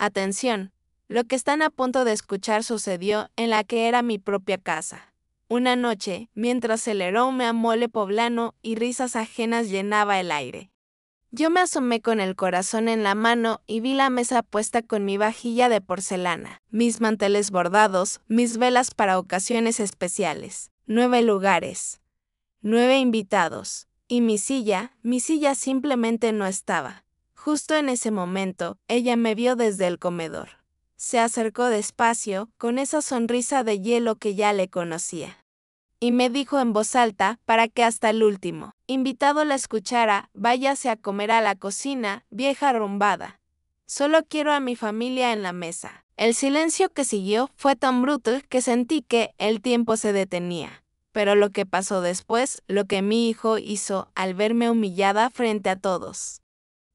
Atención, lo que están a punto de escuchar sucedió en la que era mi propia casa. Una noche, mientras el aroma a mole poblano y risas ajenas llenaba el aire. Yo me asomé con el corazón en la mano y vi la mesa puesta con mi vajilla de porcelana, mis manteles bordados, mis velas para ocasiones especiales, 9 lugares, 9 invitados, y mi silla simplemente no estaba. Justo en ese momento, ella me vio desde el comedor. Se acercó despacio, con esa sonrisa de hielo que ya le conocía. Y me dijo en voz alta, para que hasta el último invitado la escuchara: váyase a comer a la cocina, vieja arrumbada. Solo quiero a mi familia en la mesa. El silencio que siguió fue tan brutal que sentí que el tiempo se detenía. Pero lo que pasó después, lo que mi hijo hizo al verme humillada frente a todos.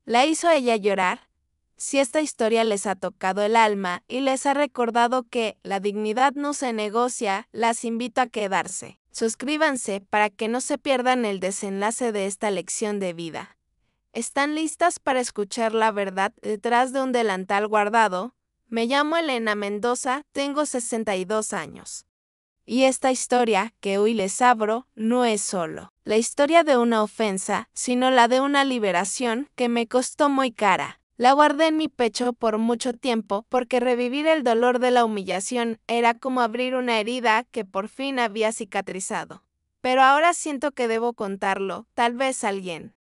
¿La hizo ella llorar? Si esta historia les ha tocado el alma y les ha recordado que la dignidad no se negocia, las invito a quedarse. Suscríbanse para que no se pierdan el desenlace de esta lección de vida. ¿Están listas para escuchar la verdad detrás de un delantal guardado? Me llamo Elena Mendoza, tengo 62 años. Y esta historia que hoy les abro no es solo la historia de una ofensa, sino la de una liberación que me costó muy cara. La guardé en mi pecho por mucho tiempo porque revivir el dolor de la humillación era como abrir una herida que por fin había cicatrizado. Pero ahora siento que debo contarlo, tal vez alguien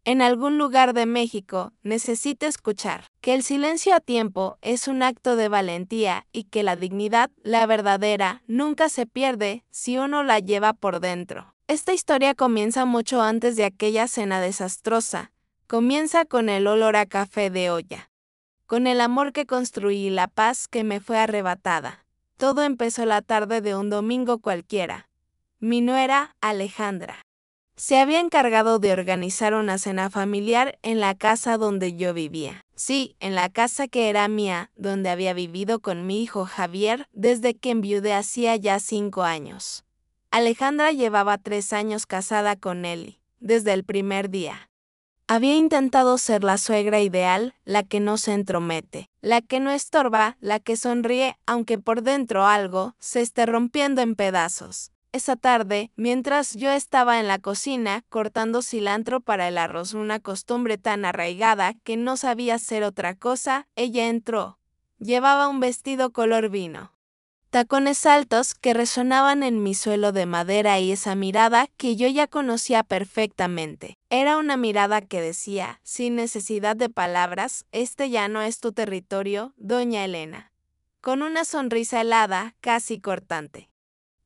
en algún lugar de México necesite escuchar que el silencio a tiempo es un acto de valentía y que la dignidad, la verdadera, nunca se pierde si uno la lleva por dentro. Esta historia comienza mucho antes de aquella cena desastrosa. Comienza con el olor a café de olla, con el amor que construí y la paz que me fue arrebatada. Todo empezó la tarde de un domingo cualquiera. Mi nuera, Alejandra, se había encargado de organizar una cena familiar en la casa donde yo vivía. Sí, en la casa que era mía, donde había vivido con mi hijo Javier desde que enviudé hacía ya 5 años. Alejandra llevaba 3 años casada con Eli, desde el primer día. Había intentado ser la suegra ideal, la que no se entromete, la que no estorba, la que sonríe aunque por dentro algo se esté rompiendo en pedazos. Esa tarde, mientras yo estaba en la cocina cortando cilantro para el arroz, una costumbre tan arraigada que no sabía hacer otra cosa, ella entró. Llevaba un vestido color vino, tacones altos que resonaban en mi suelo de madera y esa mirada que yo ya conocía perfectamente. Era una mirada que decía, sin necesidad de palabras: este ya no es tu territorio, doña Elena. Con una sonrisa helada, casi cortante.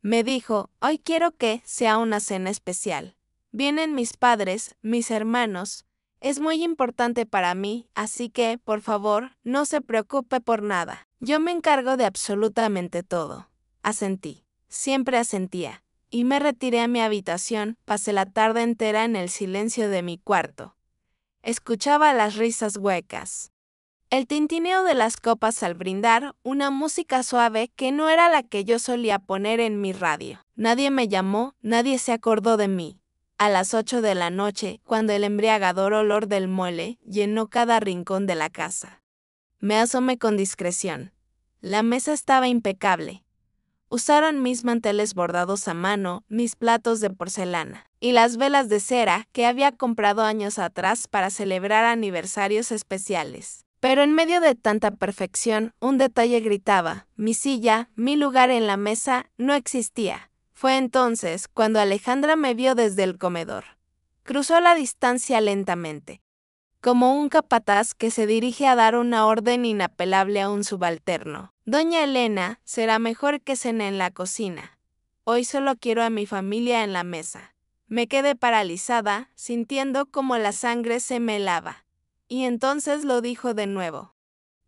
Me dijo: hoy quiero que sea una cena especial. Vienen mis padres, mis hermanos. Es muy importante para mí, así que, por favor, no se preocupe por nada. Yo me encargo de absolutamente todo. Asentí. Siempre asentía. Y me retiré a mi habitación, pasé la tarde entera en el silencio de mi cuarto. Escuchaba las risas huecas, el tintineo de las copas al brindar, una música suave que no era la que yo solía poner en mi radio. Nadie me llamó, nadie se acordó de mí. A las 8 de la noche, cuando el embriagador olor del mole llenó cada rincón de la casa, me asomé con discreción. La mesa estaba impecable. Usaron mis manteles bordados a mano, mis platos de porcelana y las velas de cera que había comprado años atrás para celebrar aniversarios especiales. Pero en medio de tanta perfección, un detalle gritaba: mi silla, mi lugar en la mesa, no existía. Fue entonces cuando Alejandra me vio desde el comedor. Cruzó la distancia lentamente, como un capataz que se dirige a dar una orden inapelable a un subalterno. Doña Elena, será mejor que cene en la cocina. Hoy solo quiero a mi familia en la mesa. Me quedé paralizada, sintiendo como la sangre se me helaba. Y entonces lo dijo de nuevo,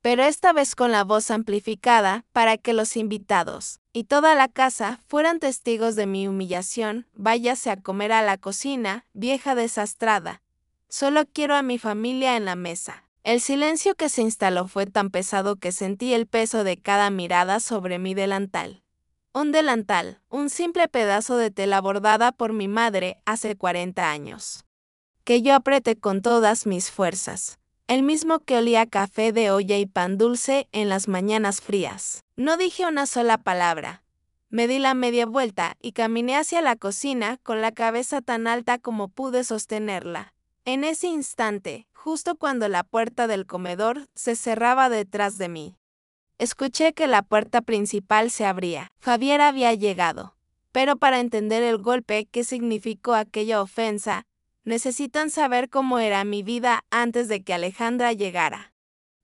pero esta vez con la voz amplificada para que los invitados y toda la casa fueran testigos de mi humillación. Váyase a comer a la cocina, vieja desastrada. Solo quiero a mi familia en la mesa. El silencio que se instaló fue tan pesado que sentí el peso de cada mirada sobre mi delantal. Un delantal, un simple pedazo de tela bordada por mi madre hace 40 años. Que yo apreté con todas mis fuerzas. el mismo que olía a café de olla y pan dulce en las mañanas frías. No dije una sola palabra. Me di la media vuelta y caminé hacia la cocina con la cabeza tan alta como pude sostenerla. En ese instante, justo cuando la puerta del comedor se cerraba detrás de mí, escuché que la puerta principal se abría. Javier había llegado. Pero para entender el golpe que significó aquella ofensa, necesitan saber cómo era mi vida antes de que Alejandra llegara.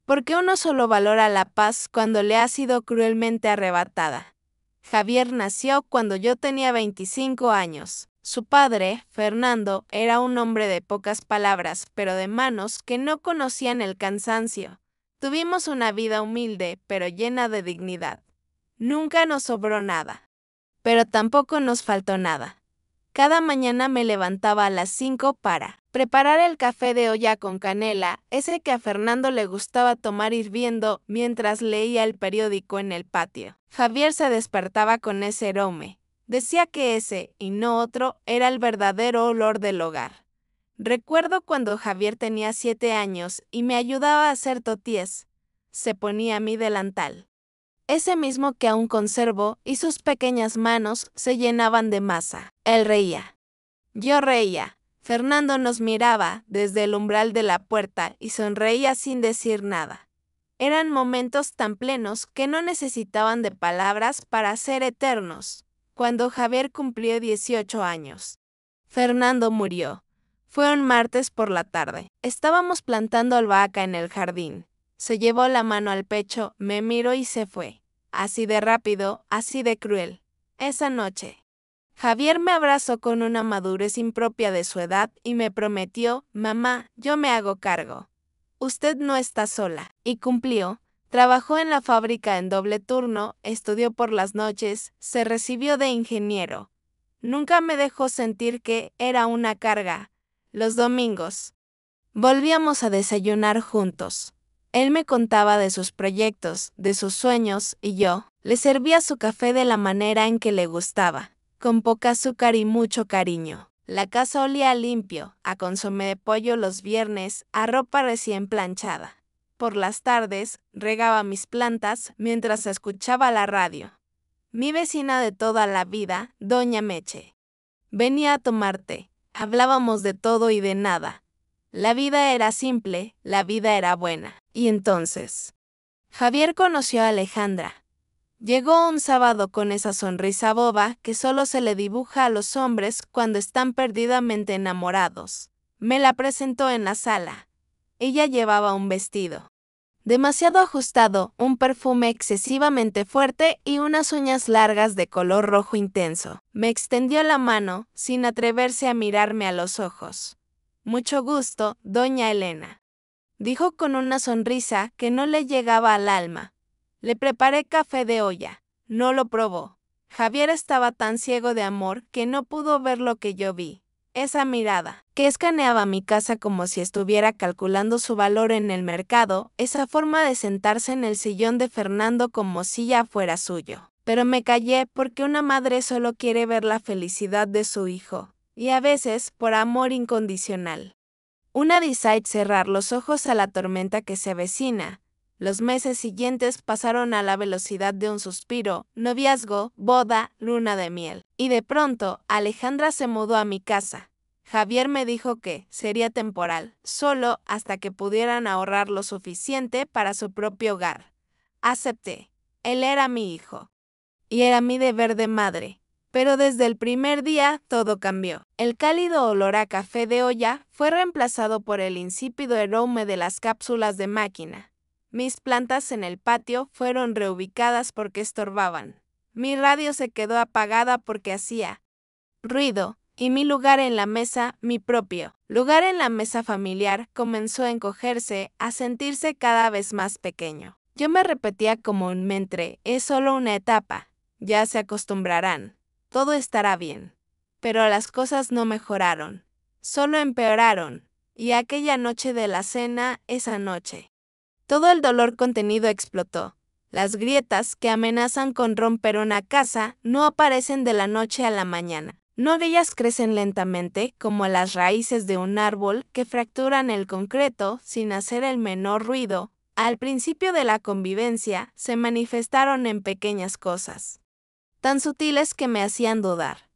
Porque uno solo valora la paz cuando le ha sido cruelmente arrebatada. Javier nació cuando yo tenía 25 años. Su padre, Fernando, era un hombre de pocas palabras, pero de manos que no conocían el cansancio. Tuvimos una vida humilde, pero llena de dignidad. Nunca nos sobró nada. Pero tampoco nos faltó nada. Cada mañana me levantaba a las 5 para preparar el café de olla con canela, ese que a Fernando le gustaba tomar hirviendo mientras leía el periódico en el patio. Javier se despertaba con ese aroma. Decía que ese, y no otro, era el verdadero olor del hogar. Recuerdo cuando Javier tenía 7 años y me ayudaba a hacer tortillas. Se ponía mi delantal, ese mismo que aún conservo, y sus pequeñas manos se llenaban de masa. Él reía. Yo reía. Fernando nos miraba desde el umbral de la puerta y sonreía sin decir nada. Eran momentos tan plenos que no necesitaban de palabras para ser eternos. Cuando Javier cumplió 18 años, Fernando murió. Fue un martes por la tarde. Estábamos plantando albahaca en el jardín. Se llevó la mano al pecho, me miró y se fue. Así de rápido, así de cruel. Esa noche, Javier me abrazó con una madurez impropia de su edad y me prometió: mamá, yo me hago cargo. Usted no está sola. Y cumplió. Trabajó en la fábrica en doble turno, estudió por las noches, se recibió de ingeniero. Nunca me dejó sentir que era una carga. Los domingos volvíamos a desayunar juntos. Él me contaba de sus proyectos, de sus sueños, y yo le servía su café de la manera en que le gustaba, con poca azúcar y mucho cariño. La casa olía limpio, a consomé de pollo los viernes, a ropa recién planchada. Por las tardes, regaba mis plantas mientras escuchaba la radio. Mi vecina de toda la vida, doña Meche, venía a tomar té. Hablábamos de todo y de nada. La vida era simple, la vida era buena. Y entonces, Javier conoció a Alejandra. Llegó un sábado con esa sonrisa boba que solo se le dibuja a los hombres cuando están perdidamente enamorados. Me la presentó en la sala. Ella llevaba un vestido demasiado ajustado, un perfume excesivamente fuerte y unas uñas largas de color rojo intenso. Me extendió la mano, sin atreverse a mirarme a los ojos. Mucho gusto, doña Elena, dijo con una sonrisa que no le llegaba al alma. Le preparé café de olla. No lo probó. Javier estaba tan ciego de amor que no pudo ver lo que yo vi. Esa mirada, que escaneaba mi casa como si estuviera calculando su valor en el mercado, esa forma de sentarse en el sillón de Fernando como si ya fuera suyo. Pero me callé porque una madre solo quiere ver la felicidad de su hijo, y a veces por amor incondicional. Una decide cerrar los ojos a la tormenta que se avecina. Los meses siguientes pasaron a la velocidad de un suspiro, noviazgo, boda, luna de miel. Y de pronto, Alejandra se mudó a mi casa. Javier me dijo que sería temporal, solo hasta que pudieran ahorrar lo suficiente para su propio hogar. Acepté. Él era mi hijo. Y era mi deber de madre. Pero desde el primer día todo cambió. El cálido olor a café de olla fue reemplazado por el insípido aroma de las cápsulas de máquina. Mis plantas en el patio fueron reubicadas porque estorbaban. Mi radio se quedó apagada porque hacía ruido, y mi lugar en la mesa, mi propio lugar en la mesa familiar, comenzó a encogerse, a sentirse cada vez más pequeño. Yo me repetía como un mentre: es solo una etapa, ya se acostumbrarán, todo estará bien. Pero las cosas no mejoraron, solo empeoraron, y aquella noche de la cena, esa noche, todo el dolor contenido explotó. Las grietas que amenazan con romper una casa no aparecen de la noche a la mañana. No, ellas crecen lentamente, como las raíces de un árbol que fracturan el concreto sin hacer el menor ruido. Al principio de la convivencia, se manifestaron en pequeñas cosas, tan sutiles que me hacían dudar.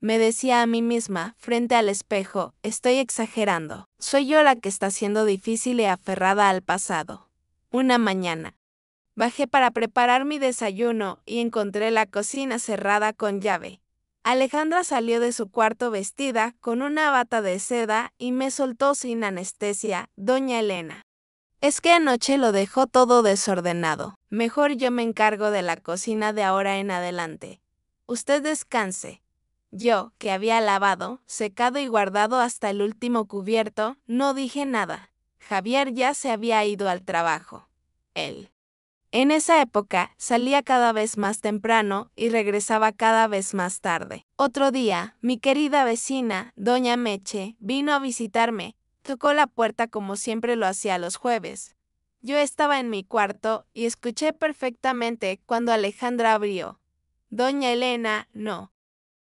Me decía a mí misma, frente al espejo, estoy exagerando. Soy yo la que está siendo difícil y aferrada al pasado. Una mañana, bajé para preparar mi desayuno y encontré la cocina cerrada con llave. Alejandra salió de su cuarto vestida con una bata de seda y me soltó sin anestesia, doña Elena. Es que anoche lo dejó todo desordenado. Mejor yo me encargo de la cocina de ahora en adelante. Usted descanse. Yo, que había lavado, secado y guardado hasta el último cubierto, no dije nada. Javier ya se había ido al trabajo. Él. En esa época, salía cada vez más temprano y regresaba cada vez más tarde. Otro día, mi querida vecina, doña Meche, vino a visitarme. Tocó la puerta como siempre lo hacía los jueves. Yo estaba en mi cuarto y escuché perfectamente cuando Alejandra abrió. Doña Elena, no.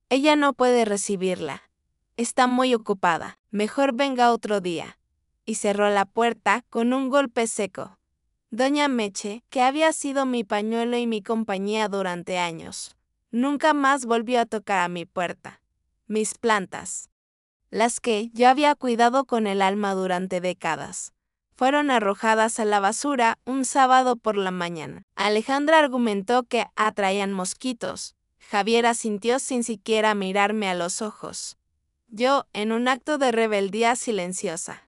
Ella no puede recibirla. Está muy ocupada. Mejor venga otro día. Y cerró la puerta con un golpe seco. Doña Meche, que había sido mi pañuelo y mi compañía durante años, nunca más volvió a tocar a mi puerta. Mis plantas, las que yo había cuidado con el alma durante décadas, fueron arrojadas a la basura un sábado por la mañana. Alejandra argumentó que atraían mosquitos. Javier asintió sin siquiera mirarme a los ojos. Yo, en un acto de rebeldía silenciosa,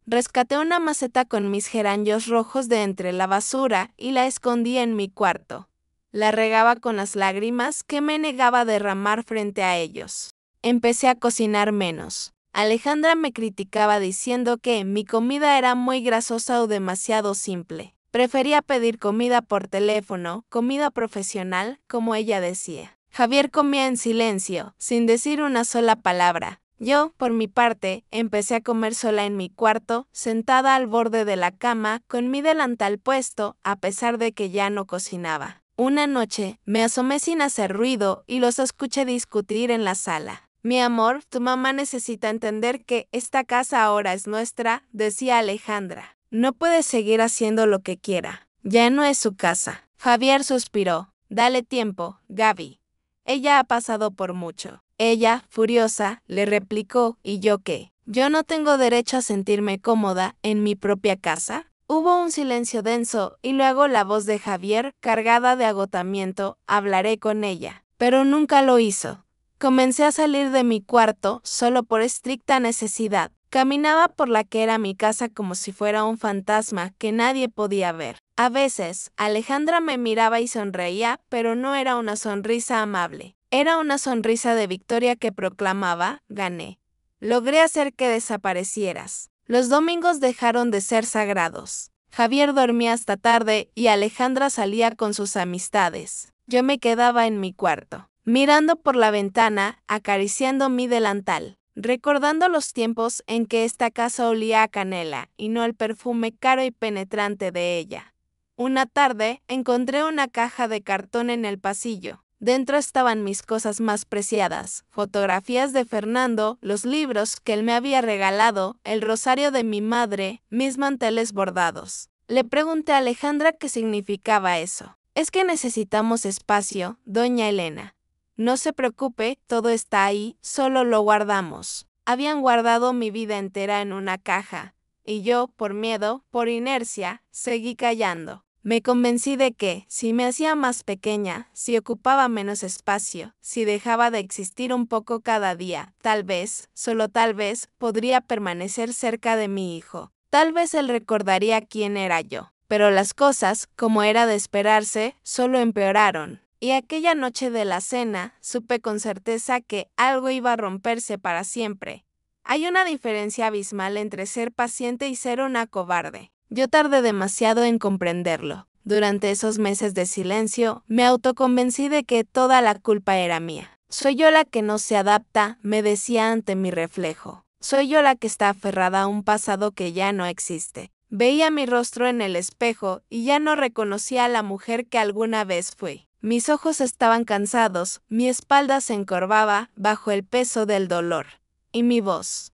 rescaté una maceta con mis geranios rojos de entre la basura y la escondí en mi cuarto. La regaba con las lágrimas que me negaba a derramar frente a ellos. Empecé a cocinar menos. Alejandra me criticaba diciendo que mi comida era muy grasosa o demasiado simple. Prefería pedir comida por teléfono, comida profesional, como ella decía. Javier comía en silencio, sin decir una sola palabra. Yo, por mi parte, empecé a comer sola en mi cuarto, sentada al borde de la cama, con mi delantal puesto, a pesar de que ya no cocinaba. Una noche, me asomé sin hacer ruido y los escuché discutir en la sala. Mi amor, tu mamá necesita entender que esta casa ahora es nuestra, decía Alejandra. No puede seguir haciendo lo que quiera. Ya no es su casa. Javier suspiró. Dale tiempo, Gaby. Ella ha pasado por mucho. Ella, furiosa, le replicó, ¿y yo qué? ¿Yo no tengo derecho a sentirme cómoda en mi propia casa? Hubo un silencio denso y luego la voz de Javier, cargada de agotamiento, hablaré con ella. Pero nunca lo hizo. Comencé a salir de mi cuarto solo por estricta necesidad. Caminaba por la que era mi casa como si fuera un fantasma que nadie podía ver. A veces, Alejandra me miraba y sonreía, pero no era una sonrisa amable. Era una sonrisa de victoria que proclamaba, gané. Logré hacer que desaparecieras. Los domingos dejaron de ser sagrados. Javier dormía hasta tarde y Alejandra salía con sus amistades. Yo me quedaba en mi cuarto, mirando por la ventana, acariciando mi delantal, recordando los tiempos en que esta casa olía a canela y no el perfume caro y penetrante de ella. Una tarde, encontré una caja de cartón en el pasillo. Dentro estaban mis cosas más preciadas, fotografías de Fernando, los libros que él me había regalado, el rosario de mi madre, mis manteles bordados. Le pregunté a Alejandra qué significaba eso. Es que necesitamos espacio, doña Elena. No se preocupe, todo está ahí, solo lo guardamos. Habían guardado mi vida entera en una caja, y yo, por miedo, por inercia, seguí callando. Me convencí de que, si me hacía más pequeña, si ocupaba menos espacio, si dejaba de existir un poco cada día, tal vez, solo tal vez, podría permanecer cerca de mi hijo. Tal vez él recordaría quién era yo. Pero las cosas, como era de esperarse, solo empeoraron. Y aquella noche de la cena, supe con certeza que algo iba a romperse para siempre. Hay una diferencia abismal entre ser paciente y ser una cobarde. Yo tardé demasiado en comprenderlo. Durante esos meses de silencio, me autoconvencí de que toda la culpa era mía. Soy yo la que no se adapta, me decía ante mi reflejo. Soy yo la que está aferrada a un pasado que ya no existe. Veía mi rostro en el espejo y ya no reconocía a la mujer que alguna vez fui. Mis ojos estaban cansados, mi espalda se encorvaba bajo el peso del dolor. Y mi voz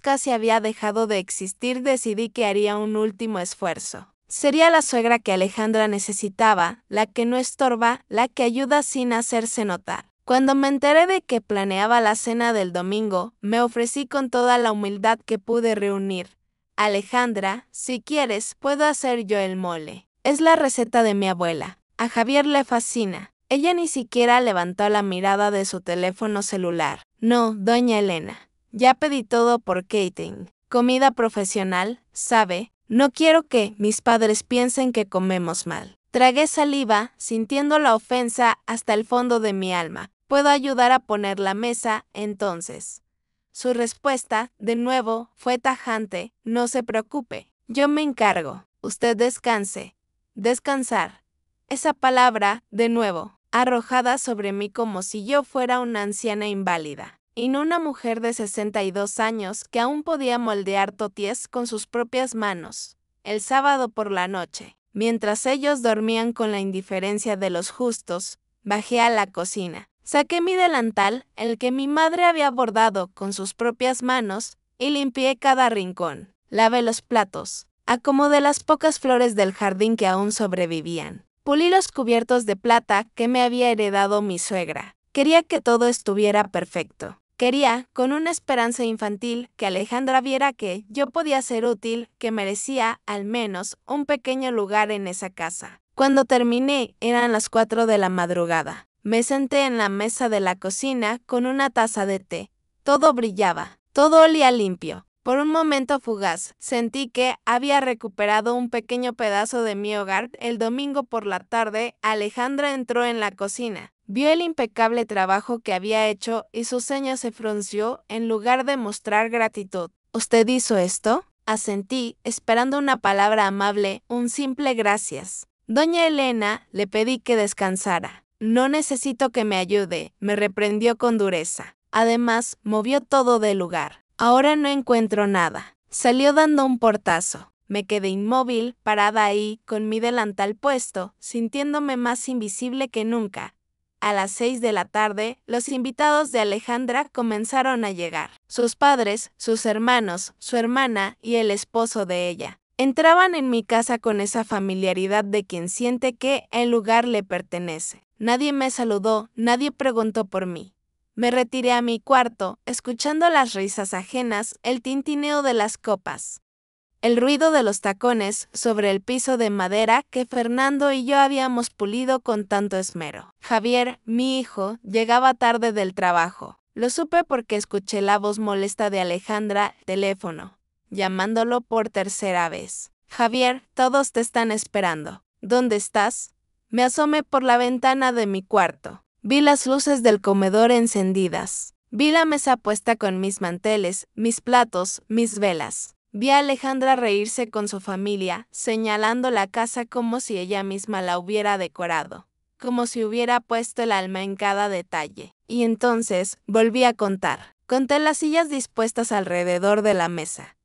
casi había dejado de existir. Decidí que haría un último esfuerzo. Sería la suegra que Alejandra necesitaba, la que no estorba, la que ayuda sin hacerse notar. Cuando me enteré de que planeaba la cena del domingo, me ofrecí con toda la humildad que pude reunir. Alejandra, si quieres, puedo hacer yo el mole. Es la receta de mi abuela. A Javier le fascina. Ella ni siquiera levantó la mirada de su teléfono celular. No, doña Elena. Ya pedí todo por catering. Comida profesional, ¿sabe? No quiero que mis padres piensen que comemos mal. Tragué saliva, sintiendo la ofensa hasta el fondo de mi alma. ¿Puedo ayudar a poner la mesa, entonces? Su respuesta, de nuevo, fue tajante. No se preocupe. Yo me encargo. Usted descanse. Descansar. Esa palabra, de nuevo, arrojada sobre mí como si yo fuera una anciana inválida. Y no una mujer de 62 años que aún podía moldear toties con sus propias manos. El sábado por la noche, mientras ellos dormían con la indiferencia de los justos, bajé a la cocina. Saqué mi delantal, el que mi madre había bordado con sus propias manos, y limpié cada rincón. Lavé los platos. Acomodé las pocas flores del jardín que aún sobrevivían. Pulí los cubiertos de plata que me había heredado mi suegra. Quería que todo estuviera perfecto. Quería, con una esperanza infantil, que Alejandra viera que yo podía ser útil, que merecía, al menos, un pequeño lugar en esa casa. Cuando terminé, eran las 4 de la madrugada. Me senté en la mesa de la cocina con una taza de té. Todo brillaba, todo olía limpio. Por un momento fugaz, sentí que había recuperado un pequeño pedazo de mi hogar. El domingo por la tarde, Alejandra entró en la cocina. Vio el impecable trabajo que había hecho y su ceño se frunció en lugar de mostrar gratitud. ¿Usted hizo esto? Asentí, esperando una palabra amable, un simple gracias. Doña Elena, le pedí que descansara. No necesito que me ayude, me reprendió con dureza. Además, movió todo del lugar. Ahora no encuentro nada. Salió dando un portazo. Me quedé inmóvil, parada ahí, con mi delantal puesto, sintiéndome más invisible que nunca. A las 6 de la tarde, los invitados de Alejandra comenzaron a llegar. Sus padres, sus hermanos, su hermana y el esposo de ella. Entraban en mi casa con esa familiaridad de quien siente que el lugar le pertenece. Nadie me saludó, nadie preguntó por mí. Me retiré a mi cuarto, escuchando las risas ajenas, el tintineo de las copas, el ruido de los tacones sobre el piso de madera que Fernando y yo habíamos pulido con tanto esmero. Javier, mi hijo, llegaba tarde del trabajo. Lo supe porque escuché la voz molesta de Alejandra, teléfono, llamándolo por tercera vez. Javier, todos te están esperando. ¿Dónde estás? Me asomé por la ventana de mi cuarto. Vi las luces del comedor encendidas. Vi la mesa puesta con mis manteles, mis platos, mis velas. Vi a Alejandra reírse con su familia, señalando la casa como si ella misma la hubiera decorado, como si hubiera puesto el alma en cada detalle. Y entonces volví a contar. Conté las sillas dispuestas alrededor de la mesa.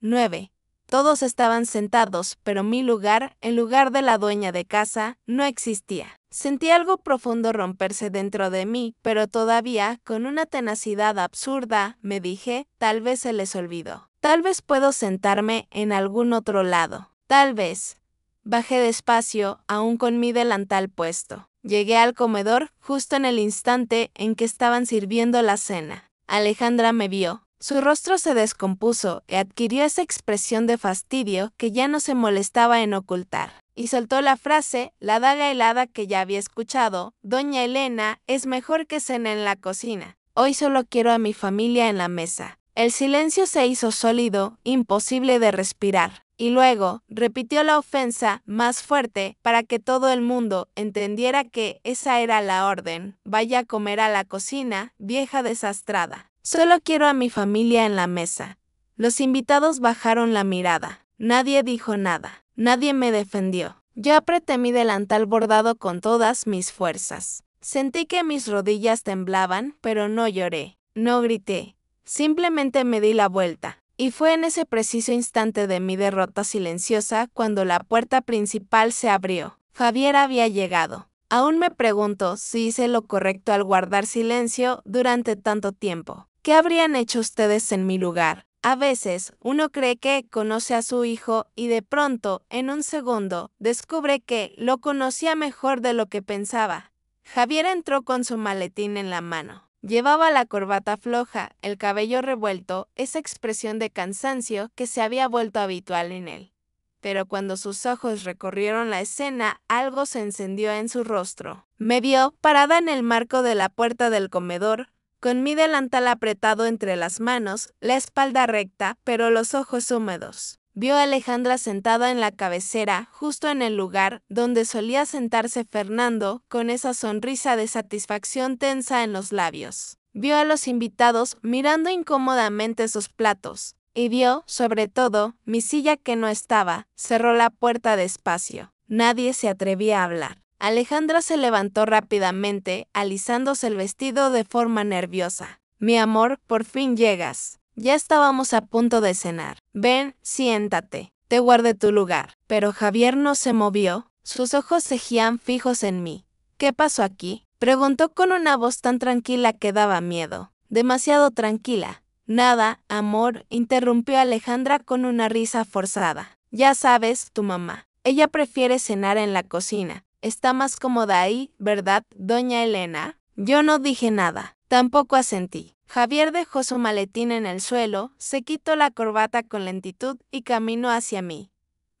9. Todos estaban sentados, pero mi lugar, el lugar de la dueña de casa, no existía. Sentí algo profundo romperse dentro de mí, pero todavía, con una tenacidad absurda, me dije, tal vez se les olvidó. Tal vez puedo sentarme en algún otro lado. Tal vez. Bajé despacio, aún con mi delantal puesto. Llegué al comedor justo en el instante en que estaban sirviendo la cena. Alejandra me vio. Su rostro se descompuso y adquirió esa expresión de fastidio que ya no se molestaba en ocultar. Y soltó la frase, la daga helada que ya había escuchado: Doña Elena, es mejor que cene en la cocina. Hoy solo quiero a mi familia en la mesa. El silencio se hizo sólido, imposible de respirar. Y luego, repitió la ofensa más fuerte para que todo el mundo entendiera que esa era la orden. Vaya a comer a la cocina, vieja desastrada. Solo quiero a mi familia en la mesa. Los invitados bajaron la mirada. Nadie dijo nada. Nadie me defendió. Yo apreté mi delantal bordado con todas mis fuerzas. Sentí que mis rodillas temblaban, pero no lloré. No grité. Simplemente me di la vuelta. Y fue en ese preciso instante de mi derrota silenciosa cuando la puerta principal se abrió. Javier había llegado. Aún me pregunto si hice lo correcto al guardar silencio durante tanto tiempo. ¿Qué habrían hecho ustedes en mi lugar? A veces, uno cree que conoce a su hijo y de pronto, en un segundo, descubre que lo conocía mejor de lo que pensaba. Javier entró con su maletín en la mano. Llevaba la corbata floja, el cabello revuelto, esa expresión de cansancio que se había vuelto habitual en él. Pero cuando sus ojos recorrieron la escena, algo se encendió en su rostro. Me vio parada en el marco de la puerta del comedor, con mi delantal apretado entre las manos, la espalda recta, pero los ojos húmedos. Vio a Alejandra sentada en la cabecera, justo en el lugar donde solía sentarse Fernando, con esa sonrisa de satisfacción tensa en los labios. Vio a los invitados mirando incómodamente sus platos, y vio, sobre todo, mi silla que no estaba. Cerró la puerta despacio. Nadie se atrevía a hablar. Alejandra se levantó rápidamente, alisándose el vestido de forma nerviosa. Mi amor, por fin llegas. Ya estábamos a punto de cenar. Ven, siéntate. Te guardé tu lugar. Pero Javier no se movió. Sus ojos seguían fijos en mí. ¿Qué pasó aquí?, preguntó con una voz tan tranquila que daba miedo. Demasiado tranquila. Nada, amor, interrumpió Alejandra con una risa forzada. Ya sabes, tu mamá. Ella prefiere cenar en la cocina. Está más cómoda ahí, ¿verdad, doña Elena? Yo no dije nada. Tampoco asentí. Javier dejó su maletín en el suelo, se quitó la corbata con lentitud y caminó hacia mí.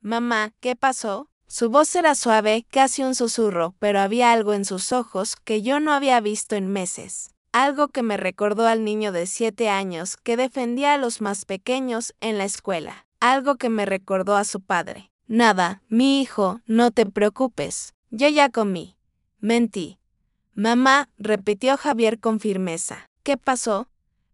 Mamá, ¿qué pasó? Su voz era suave, casi un susurro, pero había algo en sus ojos que yo no había visto en meses. Algo que me recordó al niño de 7 años que defendía a los más pequeños en la escuela. Algo que me recordó a su padre. Nada, mi hijo, no te preocupes. Yo ya comí. Mentí. Mamá, repitió Javier con firmeza. ¿Qué pasó?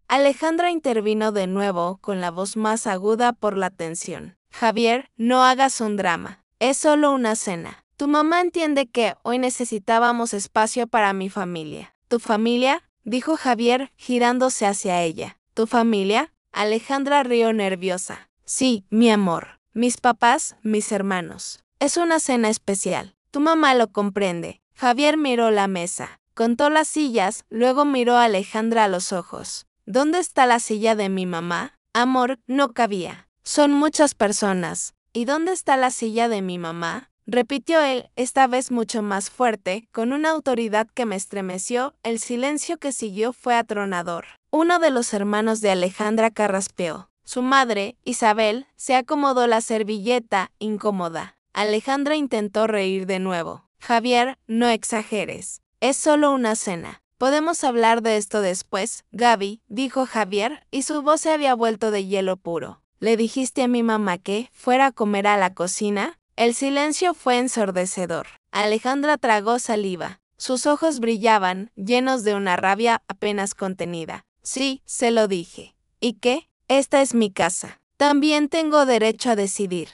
Alejandra intervino de nuevo con la voz más aguda por la tensión. Javier, no hagas un drama. Es solo una cena. Tu mamá entiende que hoy necesitábamos espacio para mi familia. ¿Tu familia?, dijo Javier, girándose hacia ella. ¿Tu familia? Alejandra rió nerviosa. Sí, mi amor. Mis papás, mis hermanos. Es una cena especial. Tu mamá lo comprende. Javier miró la mesa. Contó las sillas, luego miró a Alejandra a los ojos. ¿Dónde está la silla de mi mamá? Amor, no cabía. Son muchas personas. ¿Y dónde está la silla de mi mamá? Repitió él, esta vez mucho más fuerte, con una autoridad que me estremeció. El silencio que siguió fue atronador. Uno de los hermanos de Alejandra carraspeó. Su madre, Isabel, se acomodó la servilleta, incómoda. Alejandra intentó reír de nuevo. Javier, no exageres. Es solo una cena. Podemos hablar de esto después, Gaby, dijo Javier, y su voz se había vuelto de hielo puro. ¿Le dijiste a mi mamá que fuera a comer a la cocina? El silencio fue ensordecedor. Alejandra tragó saliva. Sus ojos brillaban, llenos de una rabia apenas contenida. Sí, se lo dije. ¿Y qué? Esta es mi casa. También tengo derecho a decidir.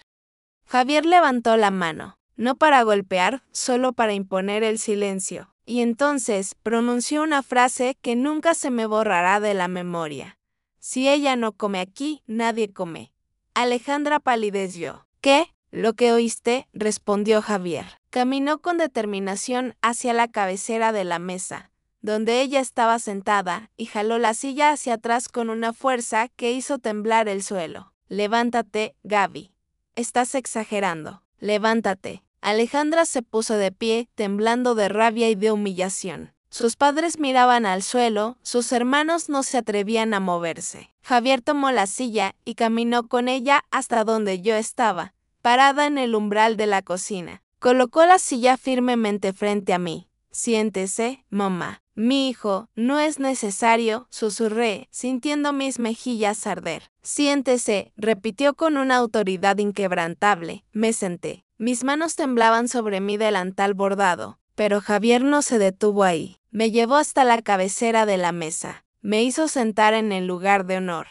Javier levantó la mano, no para golpear, solo para imponer el silencio. Y entonces pronunció una frase que nunca se me borrará de la memoria. Si ella no come aquí, nadie come. Alejandra palideció. ¿Qué? Lo que oíste, respondió Javier. Caminó con determinación hacia la cabecera de la mesa, donde ella estaba sentada, y jaló la silla hacia atrás con una fuerza que hizo temblar el suelo. Levántate, Gaby. Estás exagerando. Levántate. Alejandra se puso de pie, temblando de rabia y de humillación. Sus padres miraban al suelo, sus hermanos no se atrevían a moverse. Javier tomó la silla y caminó con ella hasta donde yo estaba, parada en el umbral de la cocina. Colocó la silla firmemente frente a mí. Siéntese, mamá. Mi hijo, no es necesario, susurré, sintiendo mis mejillas arder. Siéntese, repitió con una autoridad inquebrantable. Me senté. Mis manos temblaban sobre mi delantal bordado, pero Javier no se detuvo ahí. Me llevó hasta la cabecera de la mesa. Me hizo sentar en el lugar de honor,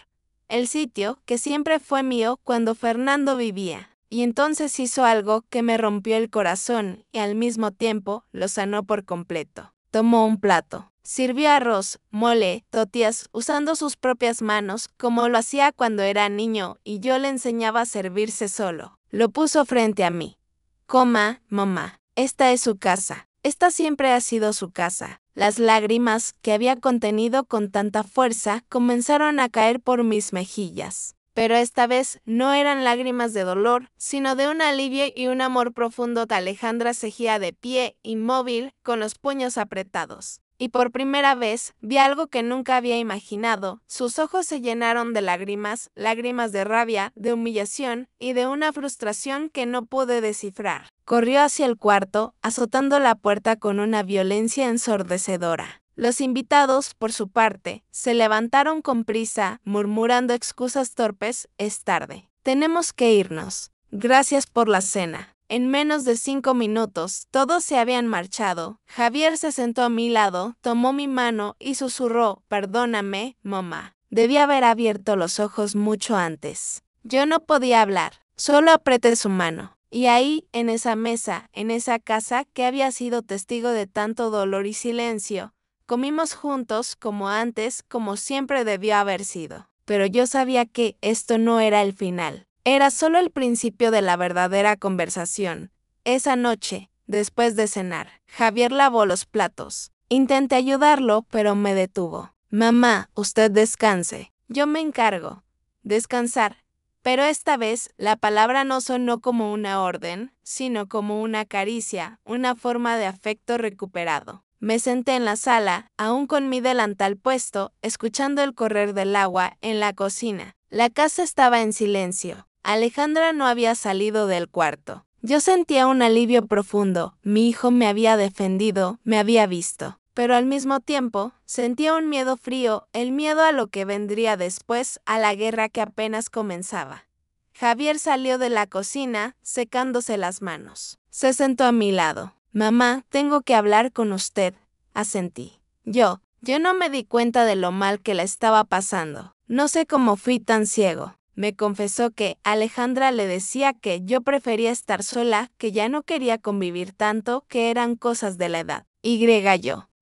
el sitio que siempre fue mío cuando Fernando vivía. Y entonces hizo algo que me rompió el corazón y al mismo tiempo lo sanó por completo. Tomó un plato. Sirvió arroz, mole, tortillas usando sus propias manos como lo hacía cuando era niño y yo le enseñaba a servirse solo. Lo puso frente a mí. Coma, mamá. Esta es su casa. Esta siempre ha sido su casa. Las lágrimas que había contenido con tanta fuerza comenzaron a caer por mis mejillas. Pero esta vez no eran lágrimas de dolor, sino de un alivio y un amor profundo. Alejandra seguía de pie, inmóvil, con los puños apretados. Y por primera vez vi algo que nunca había imaginado. Sus ojos se llenaron de lágrimas, lágrimas de rabia, de humillación y de una frustración que no pude descifrar. Corrió hacia el cuarto, azotando la puerta con una violencia ensordecedora. Los invitados, por su parte, se levantaron con prisa, murmurando excusas torpes. Es tarde. Tenemos que irnos. Gracias por la cena. En menos de 5 minutos, todos se habían marchado. Javier se sentó a mi lado, tomó mi mano y susurró: «Perdóname, mamá. Debí haber abierto los ojos mucho antes». Yo no podía hablar, solo apreté su mano. Y ahí, en esa mesa, en esa casa que había sido testigo de tanto dolor y silencio, comimos juntos como antes, como siempre debió haber sido. Pero yo sabía que esto no era el final. Era solo el principio de la verdadera conversación. Esa noche, después de cenar, Javier lavó los platos. Intenté ayudarlo, pero me detuvo. «Mamá, usted descanse. Yo me encargo». Descansar. Pero esta vez, la palabra no sonó como una orden, sino como una caricia, una forma de afecto recuperado. Me senté en la sala, aún con mi delantal puesto, escuchando el correr del agua en la cocina. La casa estaba en silencio. Alejandra no había salido del cuarto. Yo sentía un alivio profundo. Mi hijo me había defendido, me había visto. Pero al mismo tiempo, sentía un miedo frío, el miedo a lo que vendría después, a la guerra que apenas comenzaba. Javier salió de la cocina, secándose las manos. Se sentó a mi lado. «Mamá, tengo que hablar con usted», asentí. Yo no me di cuenta de lo mal que la estaba pasando. No sé cómo fui tan ciego. Me confesó que Alejandra le decía que yo prefería estar sola, que ya no quería convivir tanto, que eran cosas de la edad.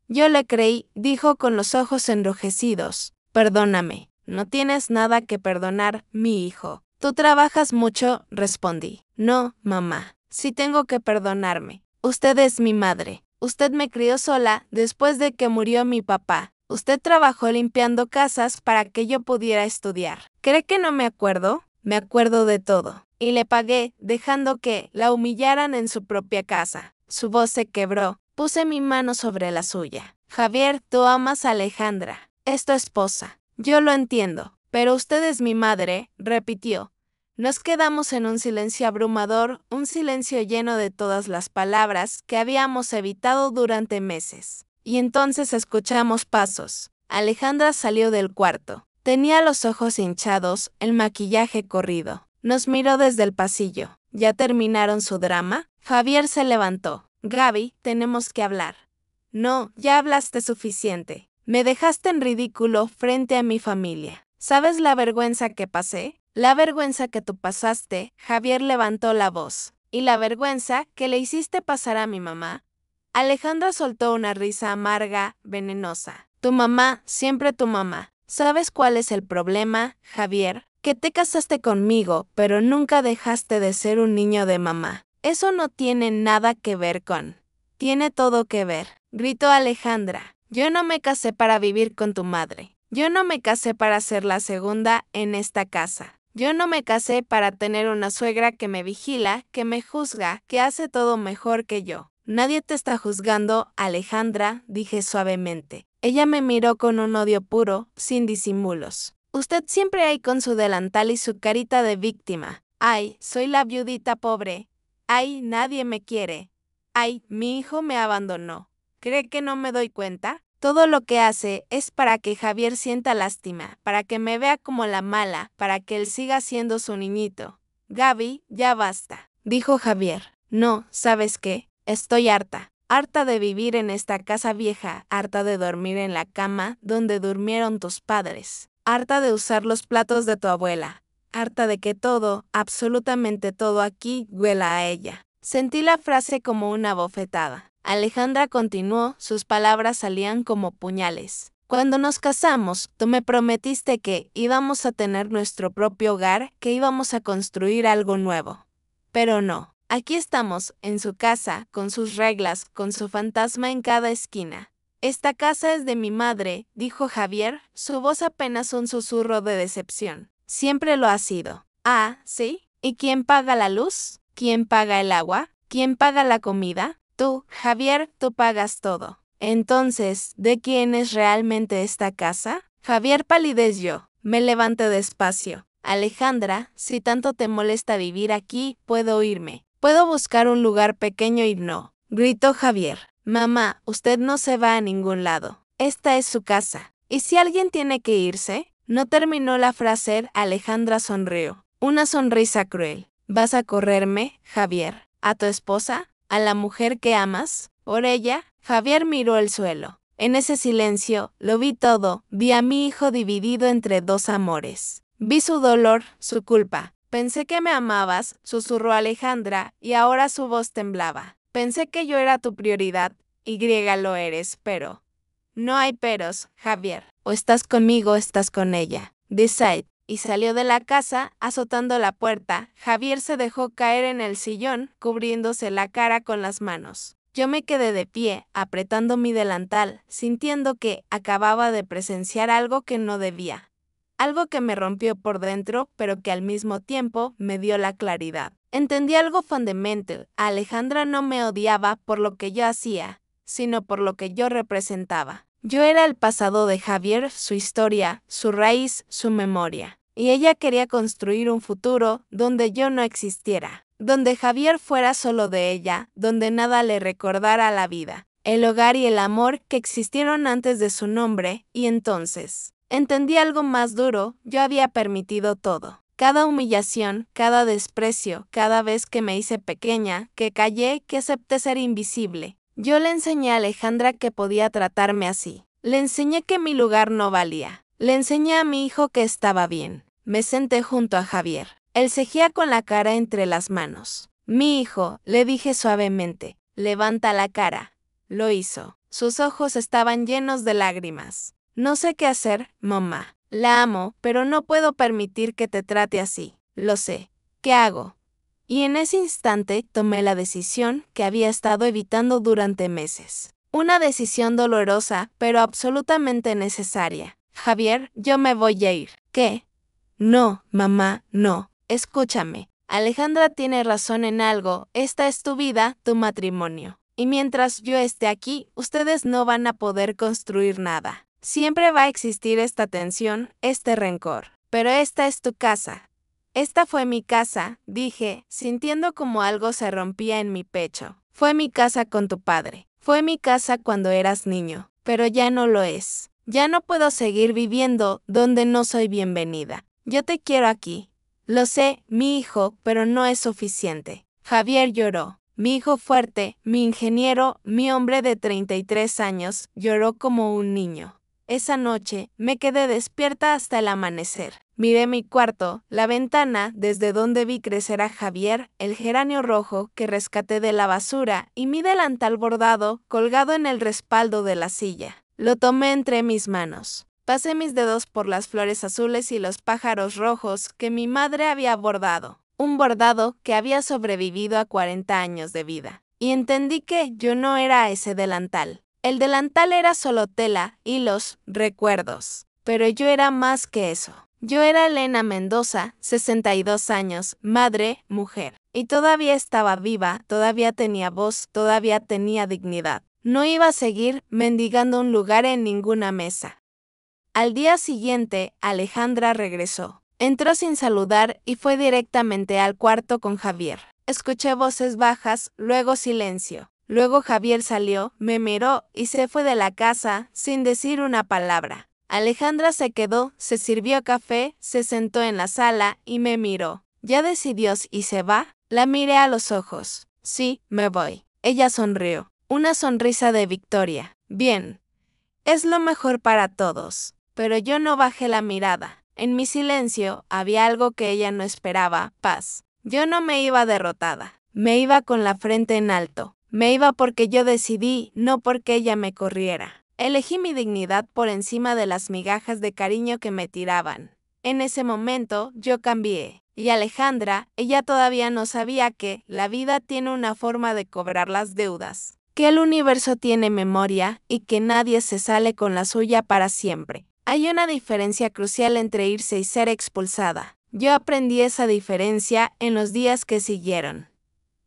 Yo le creí, dijo con los ojos enrojecidos. «Perdóname, no tienes nada que perdonar, mi hijo. Tú trabajas mucho», respondí. «No, mamá, sí tengo que perdonarme. Usted es mi madre. Usted me crió sola después de que murió mi papá. Usted trabajó limpiando casas para que yo pudiera estudiar. ¿Cree que no me acuerdo? Me acuerdo de todo. Y le pagué, dejando que la humillaran en su propia casa». Su voz se quebró. Puse mi mano sobre la suya. «Javier, tú amas a Alejandra. Es tu esposa. Yo lo entiendo. Pero usted es mi madre», repitió. Nos quedamos en un silencio abrumador, un silencio lleno de todas las palabras que habíamos evitado durante meses. Y entonces escuchamos pasos. Alejandra salió del cuarto. Tenía los ojos hinchados, el maquillaje corrido. Nos miró desde el pasillo. ¿Ya terminaron su drama? Javier se levantó. «Gaby, tenemos que hablar». «No, ya hablaste suficiente. Me dejaste en ridículo frente a mi familia. ¿Sabes la vergüenza que pasé? La vergüenza que tú pasaste», Javier levantó la voz. «Y la vergüenza que le hiciste pasar a mi mamá». Alejandra soltó una risa amarga, venenosa. «Tu mamá, siempre tu mamá. ¿Sabes cuál es el problema, Javier? Que te casaste conmigo, pero nunca dejaste de ser un niño de mamá. Eso no tiene nada que ver con». «Tiene todo que ver», gritó Alejandra. «Yo no me casé para vivir con tu madre. Yo no me casé para ser la segunda en esta casa. Yo no me casé para tener una suegra que me vigila, que me juzga, que hace todo mejor que yo». «Nadie te está juzgando, Alejandra», dije suavemente. Ella me miró con un odio puro, sin disimulos. «Usted siempre ahí con su delantal y su carita de víctima. Ay, soy la viudita pobre. Ay, nadie me quiere. Ay, mi hijo me abandonó. ¿Cree que no me doy cuenta? Todo lo que hace es para que Javier sienta lástima, para que me vea como la mala, para que él siga siendo su niñito». «Gaby, ya basta», dijo Javier. «No, ¿sabes qué? Estoy harta. Harta de vivir en esta casa vieja, harta de dormir en la cama donde durmieron tus padres, harta de usar los platos de tu abuela, harta de que todo, absolutamente todo aquí, huela a ella». Sentí la frase como una bofetada. Alejandra continuó, sus palabras salían como puñales. «Cuando nos casamos, tú me prometiste que íbamos a tener nuestro propio hogar, que íbamos a construir algo nuevo. Pero no. Aquí estamos, en su casa, con sus reglas, con su fantasma en cada esquina. Esta casa es de mi madre, dijo Javier, su voz apenas un susurro de decepción. Siempre lo ha sido. Ah, ¿sí? ¿Y quién paga la luz? ¿Quién paga el agua? ¿Quién paga la comida? Tú, Javier, tú pagas todo. Entonces, ¿de quién es realmente esta casa? Javier palideció. Me levanté despacio. Alejandra, si tanto te molesta vivir aquí, puedo irme. Puedo buscar un lugar pequeño y no, gritó Javier. Mamá, usted no se va a ningún lado. Esta es su casa. ¿Y si alguien tiene que irse? No terminó la frase, Alejandra sonrió. Una sonrisa cruel. ¿Vas a correrme, Javier? ¿A tu esposa? ¿A la mujer que amas? ¿Por ella? Javier miró el suelo. En ese silencio, lo vi todo, vi a mi hijo dividido entre dos amores. Vi su dolor, su culpa. Pensé que me amabas, susurró Alejandra, y ahora su voz temblaba. Pensé que yo era tu prioridad, y lo eres, pero... No hay peros, Javier. O estás conmigo o estás con ella. Decide. Y salió de la casa, azotando la puerta. Javier se dejó caer en el sillón, cubriéndose la cara con las manos. Yo me quedé de pie, apretando mi delantal, sintiendo que acababa de presenciar algo que no debía. Algo que me rompió por dentro, pero que al mismo tiempo me dio la claridad. Entendí algo fundamental. Alejandra no me odiaba por lo que yo hacía, sino por lo que yo representaba. Yo era el pasado de Javier, su historia, su raíz, su memoria. Y ella quería construir un futuro donde yo no existiera, donde Javier fuera solo de ella, donde nada le recordara la vida, el hogar y el amor que existieron antes de su nombre, y entonces... entendí algo más duro, yo había permitido todo. Cada humillación, cada desprecio, cada vez que me hice pequeña, que callé, que acepté ser invisible. Yo le enseñé a Alejandra que podía tratarme así. Le enseñé que mi lugar no valía. Le enseñé a mi hijo que estaba bien. Me senté junto a Javier. Él seguía con la cara entre las manos. Mi hijo, le dije suavemente, levanta la cara. Lo hizo. Sus ojos estaban llenos de lágrimas. No sé qué hacer, mamá. La amo, pero no puedo permitir que te trate así. Lo sé. ¿Qué hago? Y en ese instante tomé la decisión que había estado evitando durante meses. Una decisión dolorosa, pero absolutamente necesaria. Javier, yo me voy a ir. ¿Qué? No, mamá, no. Escúchame. Alejandra tiene razón en algo. Esta es tu vida, tu matrimonio. Y mientras yo esté aquí, ustedes no van a poder construir nada. Siempre va a existir esta tensión, este rencor. Pero esta es tu casa. Esta fue mi casa, dije, sintiendo como algo se rompía en mi pecho. Fue mi casa con tu padre. Fue mi casa cuando eras niño. Pero ya no lo es. Ya no puedo seguir viviendo donde no soy bienvenida. Yo te quiero aquí. Lo sé, mi hijo, pero no es suficiente. Javier lloró. Mi hijo fuerte, mi ingeniero, mi hombre de 33 años, lloró como un niño. Esa noche, me quedé despierta hasta el amanecer. Miré mi cuarto, la ventana, desde donde vi crecer a Javier, el geranio rojo que rescaté de la basura y mi delantal bordado colgado en el respaldo de la silla. Lo tomé entre mis manos. Pasé mis dedos por las flores azules y los pájaros rojos que mi madre había bordado. Un bordado que había sobrevivido a 40 años de vida. Y entendí que yo no era ese delantal. El delantal era solo tela, hilos, recuerdos. Pero yo era más que eso. Yo era Elena Mendoza, 62 años, madre, mujer. Y todavía estaba viva, todavía tenía voz, todavía tenía dignidad. No iba a seguir mendigando un lugar en ninguna mesa. Al día siguiente, Alejandra regresó. Entró sin saludar y fue directamente al cuarto con Javier. Escuché voces bajas, luego silencio. Luego Javier salió, me miró y se fue de la casa sin decir una palabra. Alejandra se quedó, se sirvió café, se sentó en la sala y me miró. ¿Ya decidió y se va? La miré a los ojos. Sí, me voy. Ella sonrió. Una sonrisa de victoria. Bien. Es lo mejor para todos. Pero yo no bajé la mirada. En mi silencio había algo que ella no esperaba, paz. Yo no me iba derrotada. Me iba con la frente en alto. Me iba porque yo decidí, no porque ella me corriera. Elegí mi dignidad por encima de las migajas de cariño que me tiraban. En ese momento, yo cambié. Y Alejandra, ella todavía no sabía que la vida tiene una forma de cobrar las deudas, que el universo tiene memoria y que nadie se sale con la suya para siempre. Hay una diferencia crucial entre irse y ser expulsada. Yo aprendí esa diferencia en los días que siguieron.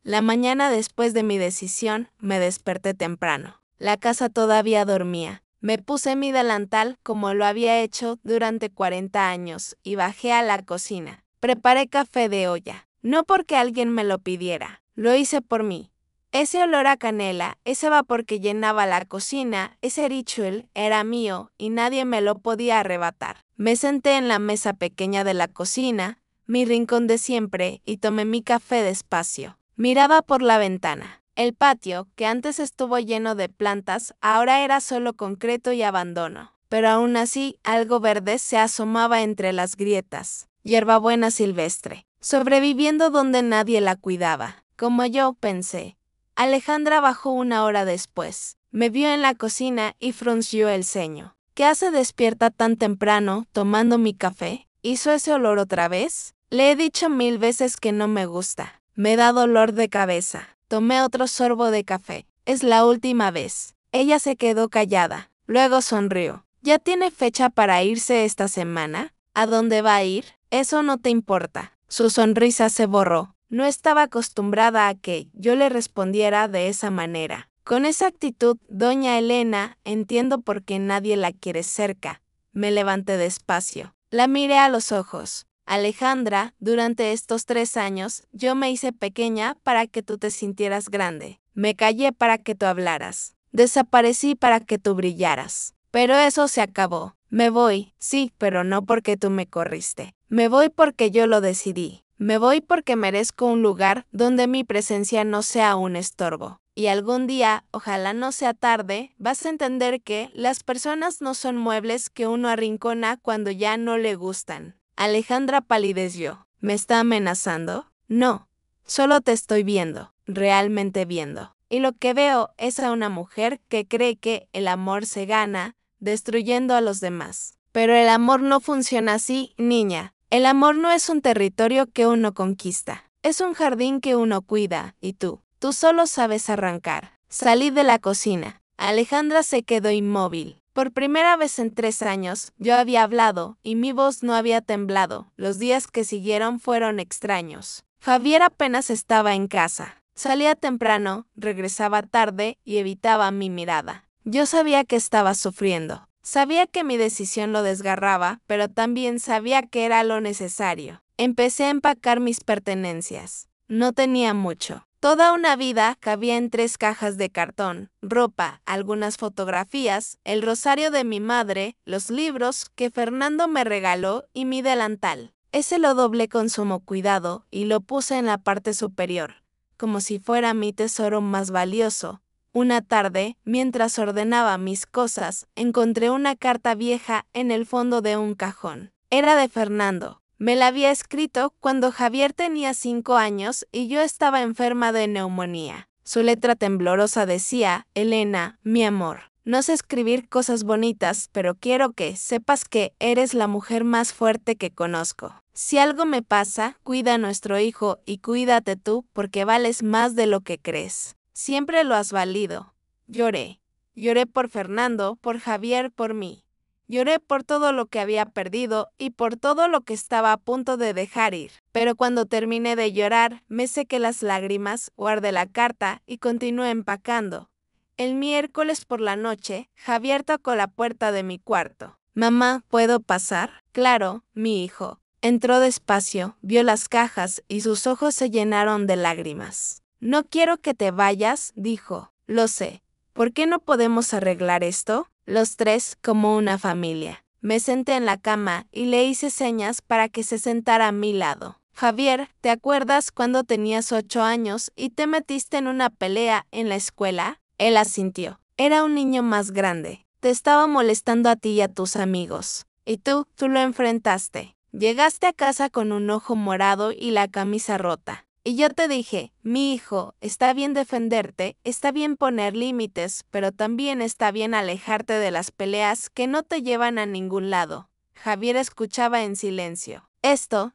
La mañana después de mi decisión, me desperté temprano. La casa todavía dormía. Me puse mi delantal como lo había hecho durante 40 años y bajé a la cocina. Preparé café de olla. No porque alguien me lo pidiera, lo hice por mí. Ese olor a canela, ese vapor que llenaba la cocina, ese ritual era mío y nadie me lo podía arrebatar. Me senté en la mesa pequeña de la cocina, mi rincón de siempre, y tomé mi café despacio. Miraba por la ventana. El patio, que antes estuvo lleno de plantas, ahora era solo concreto y abandono. Pero aún así, algo verde se asomaba entre las grietas. Hierbabuena silvestre, sobreviviendo donde nadie la cuidaba. Como yo pensé. Alejandra bajó una hora después. Me vio en la cocina y frunció el ceño. ¿Qué hace despierta tan temprano, tomando mi café? ¿Hizo ese olor otra vez? Le he dicho 1000 veces que no me gusta. Me da dolor de cabeza. Tomé otro sorbo de café. Es la última vez. Ella se quedó callada. Luego sonrió. ¿Ya tiene fecha para irse esta semana? ¿A dónde va a ir? Eso no te importa. Su sonrisa se borró. No estaba acostumbrada a que yo le respondiera de esa manera. Con esa actitud, doña Elena, entiendo por qué nadie la quiere cerca. Me levanté despacio. La miré a los ojos. Alejandra, durante estos 3 años, yo me hice pequeña para que tú te sintieras grande. Me callé para que tú hablaras. Desaparecí para que tú brillaras. Pero eso se acabó. Me voy, sí, pero no porque tú me corriste. Me voy porque yo lo decidí. Me voy porque merezco un lugar donde mi presencia no sea un estorbo. Y algún día, ojalá no sea tarde, vas a entender que las personas no son muebles que uno arrincona cuando ya no le gustan. Alejandra palideció. ¿Me está amenazando? No. Solo te estoy viendo, realmente viendo. Y lo que veo es a una mujer que cree que el amor se gana destruyendo a los demás. Pero el amor no funciona así, niña. El amor no es un territorio que uno conquista. Es un jardín que uno cuida, y tú solo sabes arrancar. Salí de la cocina. Alejandra se quedó inmóvil. Por primera vez en 3 años, yo había hablado, y mi voz no había temblado. Los días que siguieron fueron extraños. Javier apenas estaba en casa. Salía temprano, regresaba tarde y evitaba mi mirada. Yo sabía que estaba sufriendo. Sabía que mi decisión lo desgarraba, pero también sabía que era lo necesario. Empecé a empacar mis pertenencias. No tenía mucho. Toda una vida cabía en 3 cajas de cartón, ropa, algunas fotografías, el rosario de mi madre, los libros que Fernando me regaló y mi delantal. Ese lo doblé con sumo cuidado y lo puse en la parte superior, como si fuera mi tesoro más valioso. Una tarde, mientras ordenaba mis cosas, encontré una carta vieja en el fondo de un cajón. Era de Fernando. Me la había escrito cuando Javier tenía 5 años y yo estaba enferma de neumonía. Su letra temblorosa decía: Elena, mi amor, no sé escribir cosas bonitas, pero quiero que sepas que eres la mujer más fuerte que conozco. Si algo me pasa, cuida a nuestro hijo y cuídate tú porque vales más de lo que crees. Siempre lo has valido. Lloré. Lloré por Fernando, por Javier, por mí. Lloré por todo lo que había perdido y por todo lo que estaba a punto de dejar ir. Pero cuando terminé de llorar, me sequé las lágrimas, guardé la carta y continué empacando. El miércoles por la noche, Javier tocó la puerta de mi cuarto. «Mamá, ¿puedo pasar?» «Claro, mi hijo». Entró despacio, vio las cajas y sus ojos se llenaron de lágrimas. «No quiero que te vayas», dijo. «Lo sé. ¿Por qué no podemos arreglar esto?» Los 3 como una familia. Me senté en la cama y le hice señas para que se sentara a mi lado. «Javier, ¿te acuerdas cuando tenías 8 años y te metiste en una pelea en la escuela?» Él asintió. Era un niño más grande. Te estaba molestando a ti y a tus amigos. Y tú lo enfrentaste. Llegaste a casa con un ojo morado y la camisa rota. Y yo te dije, mi hijo, está bien defenderte, está bien poner límites, pero también está bien alejarte de las peleas que no te llevan a ningún lado. Javier escuchaba en silencio.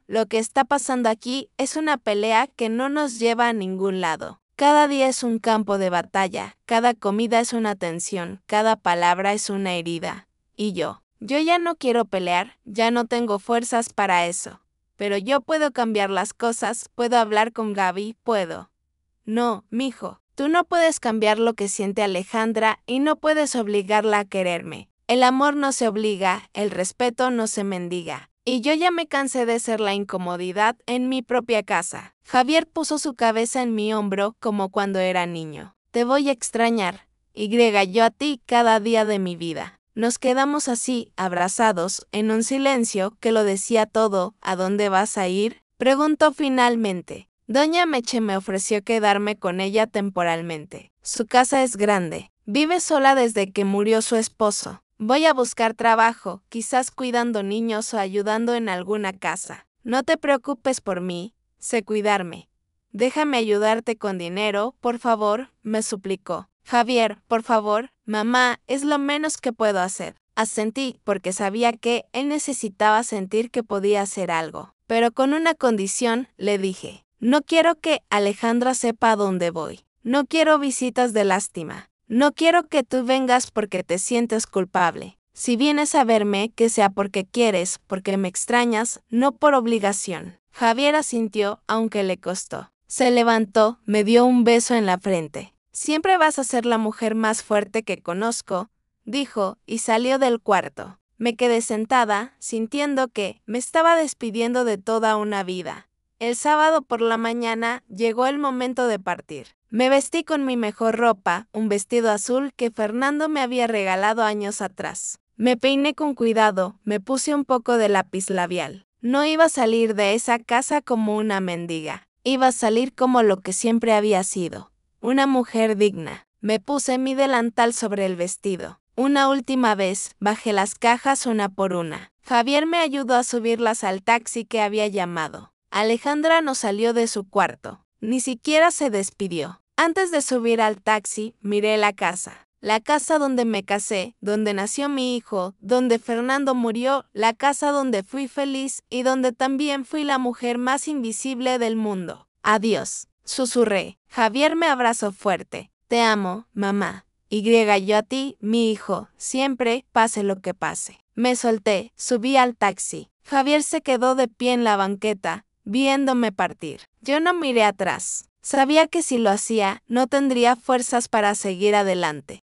Lo que está pasando aquí, es una pelea que no nos lleva a ningún lado. Cada día es un campo de batalla, cada comida es una tensión, cada palabra es una herida. Y yo ya no quiero pelear, ya no tengo fuerzas para eso. Pero yo puedo cambiar las cosas, puedo hablar con Gaby, puedo. No, mijo, tú no puedes cambiar lo que siente Alejandra y no puedes obligarla a quererme. El amor no se obliga, el respeto no se mendiga. Y yo ya me cansé de ser la incomodidad en mi propia casa. Javier puso su cabeza en mi hombro como cuando era niño. Te voy a extrañar, yo a ti cada día de mi vida. Nos quedamos así, abrazados, en un silencio que lo decía todo. ¿A dónde vas a ir?, preguntó finalmente. Doña Meche me ofreció quedarme con ella temporalmente. Su casa es grande. Vive sola desde que murió su esposo. Voy a buscar trabajo, quizás cuidando niños o ayudando en alguna casa. No te preocupes por mí, sé cuidarme. Déjame ayudarte con dinero, por favor, me suplicó. Javier, por favor, mamá, es lo menos que puedo hacer. Asentí, porque sabía que él necesitaba sentir que podía hacer algo. Pero con una condición, le dije. No quiero que Alejandra sepa a dónde voy. No quiero visitas de lástima. No quiero que tú vengas porque te sientes culpable. Si vienes a verme, que sea porque quieres, porque me extrañas, no por obligación. Javier asintió, aunque le costó. Se levantó, me dio un beso en la frente. Siempre vas a ser la mujer más fuerte que conozco, dijo, y salió del cuarto. Me quedé sentada, sintiendo que me estaba despidiendo de toda una vida. El sábado por la mañana llegó el momento de partir. Me vestí con mi mejor ropa, un vestido azul que Fernando me había regalado años atrás. Me peiné con cuidado, me puse un poco de lápiz labial. No iba a salir de esa casa como una mendiga. Iba a salir como lo que siempre había sido, una mujer digna. Me puse mi delantal sobre el vestido. Una última vez, bajé las cajas una por una. Javier me ayudó a subirlas al taxi que había llamado. Alejandra no salió de su cuarto, ni siquiera se despidió. Antes de subir al taxi, miré la casa donde me casé, donde nació mi hijo, donde Fernando murió, la casa donde fui feliz y donde también fui la mujer más invisible del mundo. Adiós, susurré. Javier me abrazó fuerte. Te amo, mamá. Yo a ti, mi hijo, siempre, pase lo que pase. Me solté, subí al taxi. Javier se quedó de pie en la banqueta, viéndome partir. Yo no miré atrás. Sabía que si lo hacía, no tendría fuerzas para seguir adelante.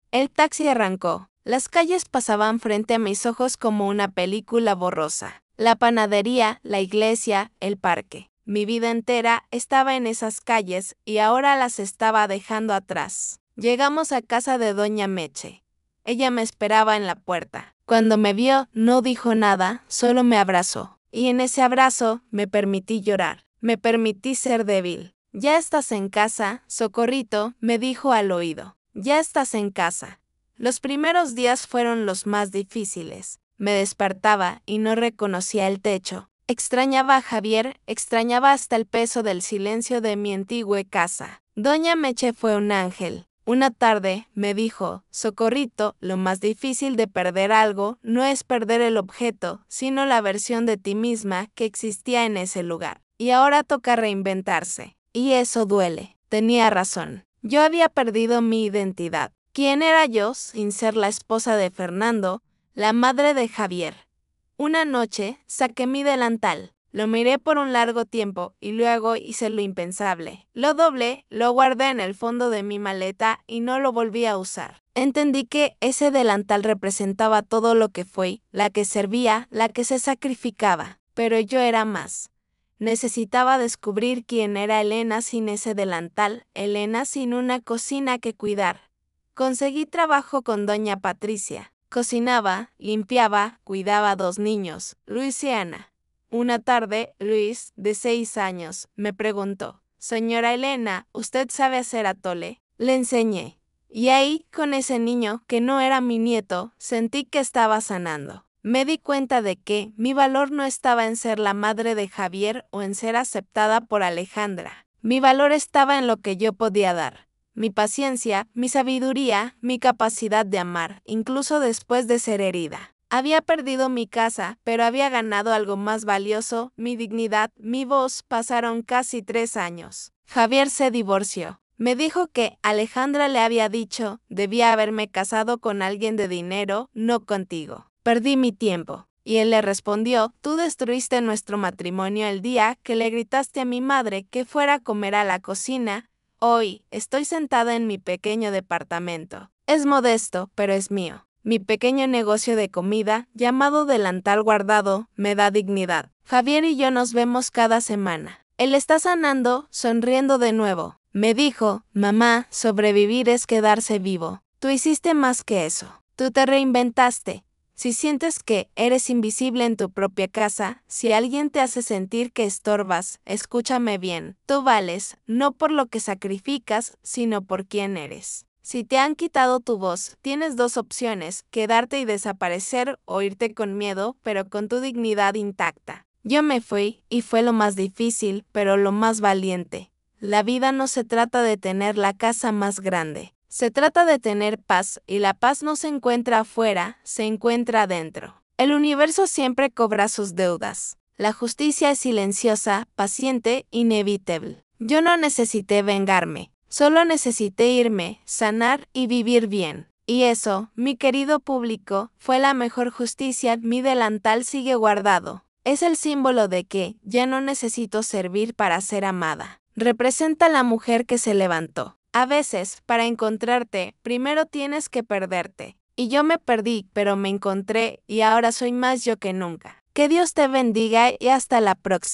El taxi arrancó. Las calles pasaban frente a mis ojos como una película borrosa. La panadería, la iglesia, el parque. Mi vida entera estaba en esas calles y ahora las estaba dejando atrás. Llegamos a casa de Doña Meche. Ella me esperaba en la puerta. Cuando me vio, no dijo nada, solo me abrazó. Y en ese abrazo me permití llorar. Me permití ser débil. Ya estás en casa, Socorrito, me dijo al oído. Ya estás en casa. Los primeros días fueron los más difíciles. Me despertaba y no reconocía el techo. Extrañaba a Javier, extrañaba hasta el peso del silencio de mi antigua casa. Doña Meche fue un ángel. Una tarde me dijo, Socorrito, lo más difícil de perder algo no es perder el objeto, sino la versión de ti misma que existía en ese lugar. Y ahora toca reinventarse. Y eso duele. Tenía razón. Yo había perdido mi identidad. ¿Quién era yo sin ser la esposa de Fernando, la madre de Javier? Una noche saqué mi delantal. Lo miré por un largo tiempo y luego hice lo impensable. Lo doblé, lo guardé en el fondo de mi maleta y no lo volví a usar. Entendí que ese delantal representaba todo lo que fui, la que servía, la que se sacrificaba. Pero yo era más. Necesitaba descubrir quién era Elena sin ese delantal, Elena sin una cocina que cuidar. Conseguí trabajo con doña Patricia. Cocinaba, limpiaba, cuidaba a 2 niños, Luis y Ana. Una tarde, Luis, de 6 años, me preguntó, «Señora Elena, ¿usted sabe hacer atole?». Le enseñé. Y ahí, con ese niño, que no era mi nieto, sentí que estaba sanando. Me di cuenta de que mi valor no estaba en ser la madre de Javier o en ser aceptada por Alejandra. Mi valor estaba en lo que yo podía dar. Mi paciencia, mi sabiduría, mi capacidad de amar, incluso después de ser herida. Había perdido mi casa, pero había ganado algo más valioso, mi dignidad, mi voz. Pasaron casi 3 años. Javier se divorció. Me dijo que Alejandra le había dicho, debía haberme casado con alguien de dinero, no contigo. Perdí mi tiempo. Y él le respondió, tú destruiste nuestro matrimonio el día que le gritaste a mi madre que fuera a comer a la cocina. Hoy, estoy sentada en mi pequeño departamento. Es modesto, pero es mío. Mi pequeño negocio de comida, llamado Delantal Guardado, me da dignidad. Javier y yo nos vemos cada semana. Él está sanando, sonriendo de nuevo. Me dijo, mamá, sobrevivir es quedarse vivo. Tú hiciste más que eso. Tú te reinventaste. Si sientes que eres invisible en tu propia casa, si alguien te hace sentir que estorbas, escúchame bien. Tú vales, no por lo que sacrificas, sino por quién eres. Si te han quitado tu voz, tienes 2 opciones, quedarte y desaparecer o irte con miedo, pero con tu dignidad intacta. Yo me fui, y fue lo más difícil, pero lo más valiente. La vida no se trata de tener la casa más grande. Se trata de tener paz, y la paz no se encuentra afuera, se encuentra adentro. El universo siempre cobra sus deudas. La justicia es silenciosa, paciente, inevitable. Yo no necesité vengarme. Solo necesité irme, sanar y vivir bien. Y eso, mi querido público, fue la mejor justicia. Mi delantal sigue guardado. Es el símbolo de que ya no necesito servir para ser amada. Representa a la mujer que se levantó. A veces, para encontrarte, primero tienes que perderte. Y yo me perdí, pero me encontré y ahora soy más yo que nunca. Que Dios te bendiga y hasta la próxima.